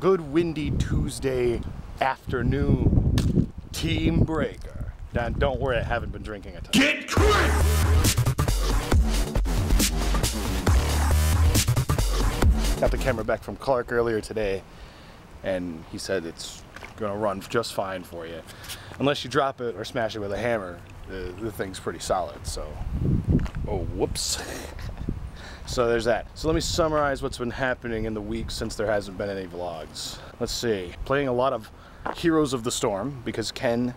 good windy Tuesday afternoon. Team Breaker. And don't worry, I haven't been drinking a ton. Get Chris! Got the camera back from Clark earlier today, and he said it's gonna run just fine for you. Unless you drop it or smash it with a hammer, the thing's pretty solid, so. Oh, whoops. So there's that. So let me summarize what's been happening in the week since there hasn't been any vlogs. Let's see. Playing a lot of Heroes of the Storm because Ken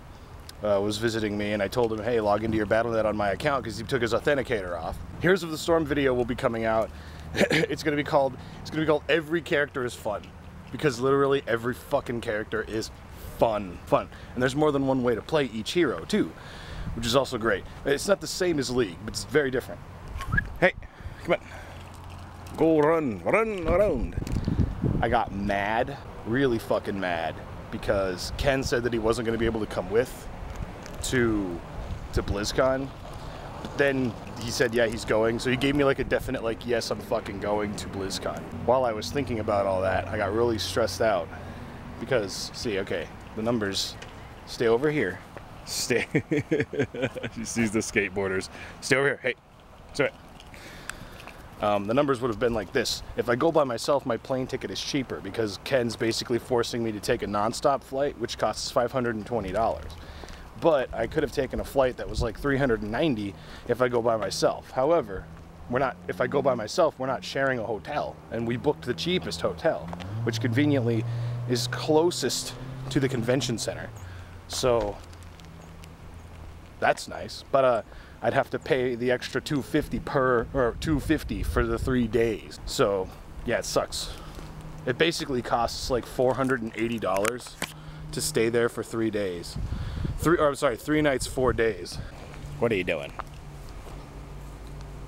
was visiting me and I told him, hey, log into your Battle.net on my account because he took his authenticator off. Heroes of the Storm video will be coming out. It's gonna be called Every Character is Fun, because literally every fucking character is fun. And there's more than one way to play each hero too, which is also great. It's not the same as League, but it's very different. Hey, come on. Go run around. I got mad, really fucking mad, because Ken said that he wasn't gonna be able to come with to BlizzCon. But then he said, yeah, he's going. So he gave me like a definite, like, yes, I'm fucking going to BlizzCon. While I was thinking about all that, I got really stressed out because, see, okay, the numbers stay over here. Stay. She sees the skateboarders. Stay over here. Hey, sorry. The numbers would have been like this. If I go by myself, my plane ticket is cheaper because Ken's basically forcing me to take a non-stop flight, which costs $520. But I could have taken a flight that was like $390 if I go by myself. However, if I go by myself, we're not sharing a hotel, and we booked the cheapest hotel, which conveniently is closest to the convention center. So that's nice. But I'd have to pay the extra $250 for the 3 days. So yeah, it sucks. It basically costs like $480 to stay there for 3 days. 3 nights, 4 days. What are you doing?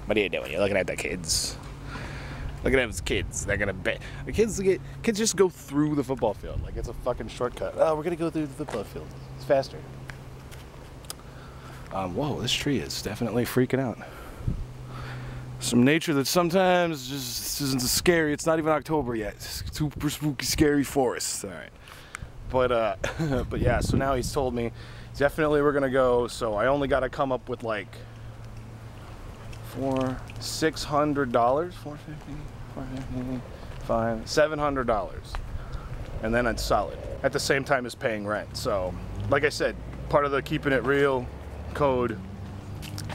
What are you doing? You're looking at the kids. Look at those kids. They're gonna bet. The kids just go through the football field like it's a fucking shortcut. Oh, we're gonna go through the football field. It's faster. Whoa, this tree is definitely freaking out. Some nature that sometimes just isn't scary. It's not even October yet. It's super spooky, scary forest. All right. But but yeah, so now he's told me definitely we're gonna go, so I only gotta come up with like $600, $450, $700, and then it's solid at the same time as paying rent. So like I said, part of the keeping it real code,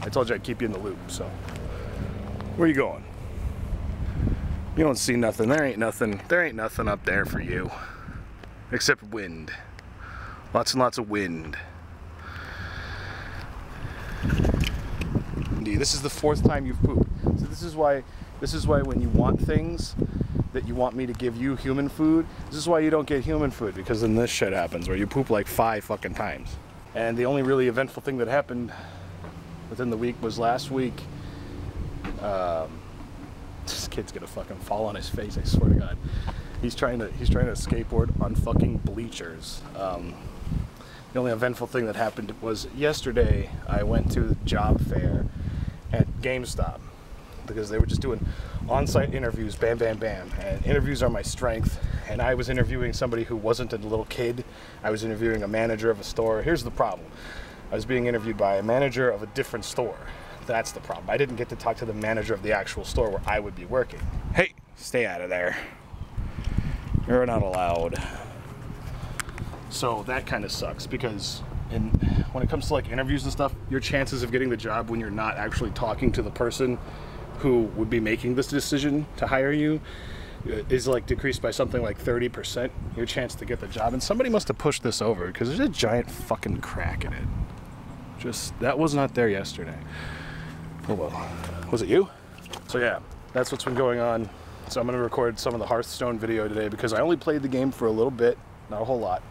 I told you I'd keep you in the loop. So where are you going? You don't see nothing. There ain't nothing up there for you except wind. Lots and lots of wind. Indeed, this is the 4th time you've pooped. So this is why when you want things that you want me to give you human food, this is why you don't get human food, because then this shit happens where you poop like 5 fucking times. And the only really eventful thing that happened within the week was last week. This kid's gonna fucking fall on his face, I swear to God. He's trying to skateboard on fucking bleachers. The only eventful thing that happened was yesterday I went to the job fair at GameStop because they were just doing on-site interviews, bam, bam, bam. And interviews are my strength. And I was interviewing somebody who wasn't a little kid. I was interviewing a manager of a store. Here's the problem. I was being interviewed by a manager of a different store. That's the problem. I didn't get to talk to the manager of the actual store where I would be working. Hey, stay out of there. You're not allowed. So that kind of sucks because when it comes to like interviews and stuff, your chances of getting the job when you're not actually talking to the person who would be making this decision to hire you is like decreased by something like 30%, your chance to get the job. And somebody must have pushed this over because there's a giant fucking crack in it. Just, that was not there yesterday. Oh well. Was it you? So yeah, that's what's been going on. So I'm going to record some of the Hearthstone video today because I only played the game for a little bit, not a whole lot.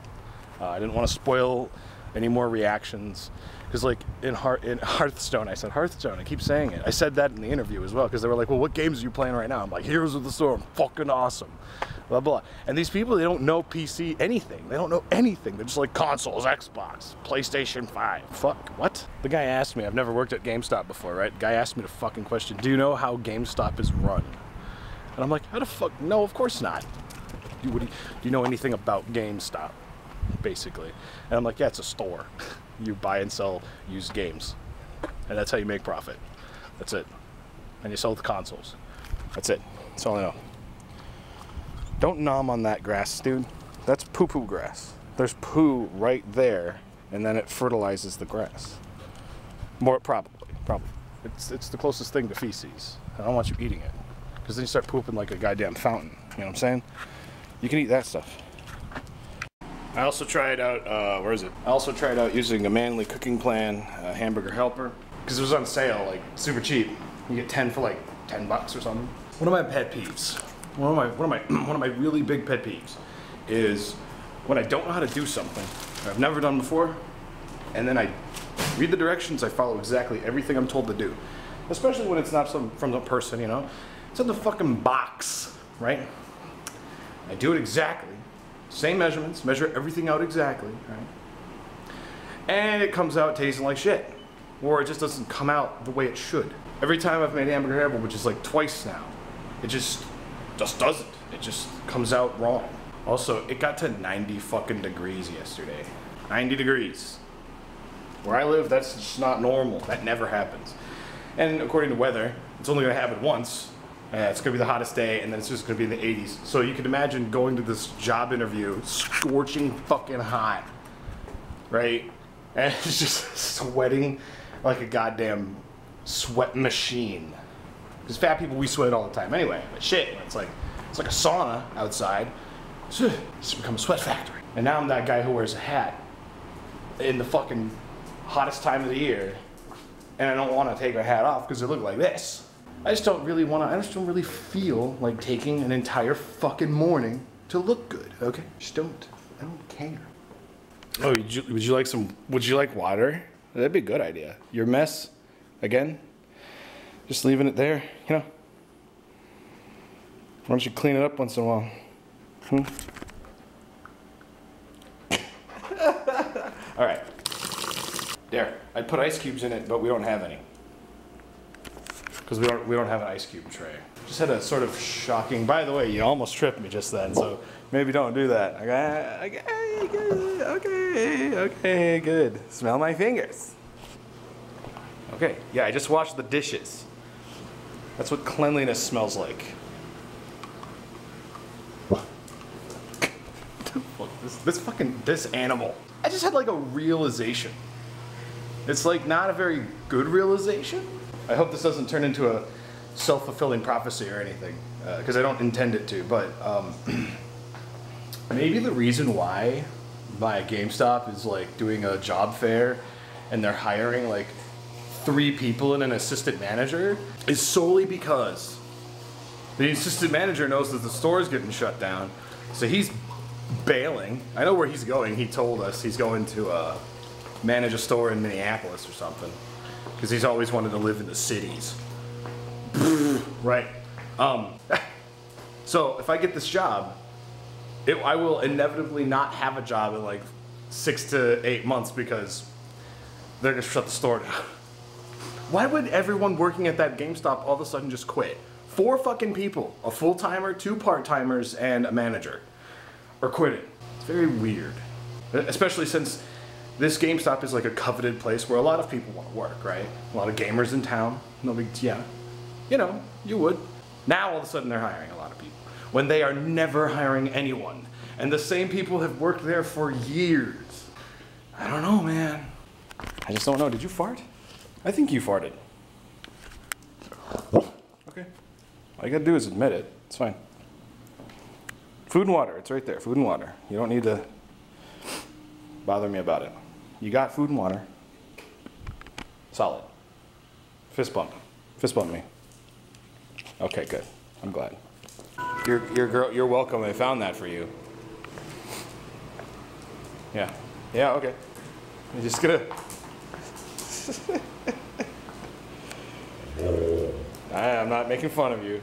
I didn't want to spoil any more reactions. Because like in Hearthstone, I said Hearthstone, I keep saying it. I said that in the interview as well, because they were like, well, what games are you playing right now? I'm like, Heroes of the Storm, fucking awesome. Blah, blah. And these people, they don't know PC anything. They don't know anything. They're just like consoles, Xbox, PlayStation 5. Fuck, what? The guy asked me, I've never worked at GameStop before, right? The guy asked me the fucking question, do you know how GameStop is run? And I'm like, how the fuck? No, of course not. do you know anything about GameStop, basically? And I'm like, yeah, it's a store. You buy and sell used games, and that's how you make profit. That's it. And you sell the consoles. That's it. That's all I know. Don't nom on that grass, dude. That's poo-poo grass. There's poo right there, and then it fertilizes the grass. More probably. It's the closest thing to feces. I don't want you eating it, because then you start pooping like a goddamn fountain. You know what I'm saying? You can eat that stuff. I also tried out, where is it? I also tried out using a Manly Cooking Plan hamburger helper, because it was on sale, like super cheap. You get 10 for like $10 or something. One of my pet peeves, one of my really big pet peeves is when I don't know how to do something I've never done before, and then I read the directions, I follow exactly everything I'm told to do. Especially when it's not from a person, you know? It's in the fucking box, right? I do it exactly. Same measurements, measure everything out exactly, right? And it comes out tasting like shit. Or it just doesn't come out the way it should. Every time I've made hamburger helper, which is like twice now, it just doesn't. It just comes out wrong. Also, it got to 90 fucking degrees yesterday. 90 degrees. Where I live, that's just not normal. That never happens. And according to weather, it's only gonna happen once. It's gonna be the hottest day, and then it's just gonna be in the 80s. So you can imagine going to this job interview, scorching fucking hot, right? And it's just sweating like a goddamn sweat machine. Because fat people, we sweat all the time anyway. But shit, it's like a sauna outside. It's become a sweat factory. And now I'm that guy who wears a hat in the fucking hottest time of the year, and I don't want to take my hat off because it look like this. I just don't really feel like taking an entire fucking morning to look good, okay? Just don't. I don't care. Oh, would you like water? That'd be a good idea. Your mess, again? Just leaving it there, you know? Why don't you clean it up once in a while? All right. There. I'd put ice cubes in it, but we don't have any. Because we don't have an ice cube tray. Just had a sort of shocking. By the way, you almost tripped me just then, so maybe don't do that. Okay, good. Smell my fingers. Okay, yeah, I just washed the dishes. That's what cleanliness smells like. This animal. I just had like a realization. It's like not a very good realization. I hope this doesn't turn into a self-fulfilling prophecy or anything, because I don't intend it to, but maybe the reason why my GameStop is like doing a job fair and they're hiring like 3 people and an assistant manager is solely because the assistant manager knows that the store is getting shut down, so he's bailing. I know where he's going. He told us he's going to manage a store in Minneapolis or something, because he's always wanted to live in the cities. Right. So if I get this job, I will inevitably not have a job in like 6 to 8 months because they're gonna shut the store down. Why would everyone working at that GameStop all of a sudden just quit? 4 fucking people, a full-timer, 2 part-timers, and a manager, are quitting. It's very weird. Especially since this GameStop is like a coveted place where a lot of people want to work, right? A lot of gamers in town. Yeah. You know, you would. Now all of a sudden they're hiring a lot of people, when they are never hiring anyone. And the same people have worked there for years. I don't know, man. I just don't know. Did you fart? I think you farted. Okay. All you gotta do is admit it. It's fine. Food and water. It's right there. Food and water. You don't need to bother me about it. You got food and water. Solid. Fist bump. Fist bump me. Okay, good. I'm glad. You're welcome. I found that for you. Yeah. Yeah, okay. I'm just gonna... I'm not making fun of you.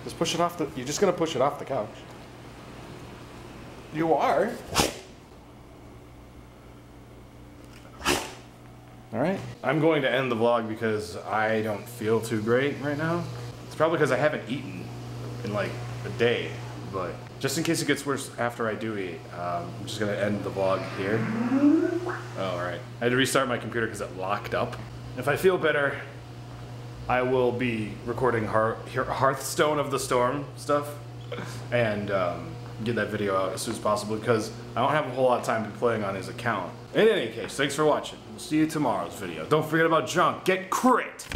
Just push it off the... You're just gonna push it off the couch. You are. Alright. I'm going to end the vlog because I don't feel too great right now. It's probably because I haven't eaten in like a day. But just in case it gets worse after I do eat, I'm just gonna end the vlog here. Oh, all right. I had to restart my computer because it locked up. If I feel better, I will be recording Hearthstone of the Storm stuff and get that video out as soon as possible because I don't have a whole lot of time to be playing on his account. In any case, thanks for watching. We'll see you tomorrow's video. Don't forget about junk. Get crit!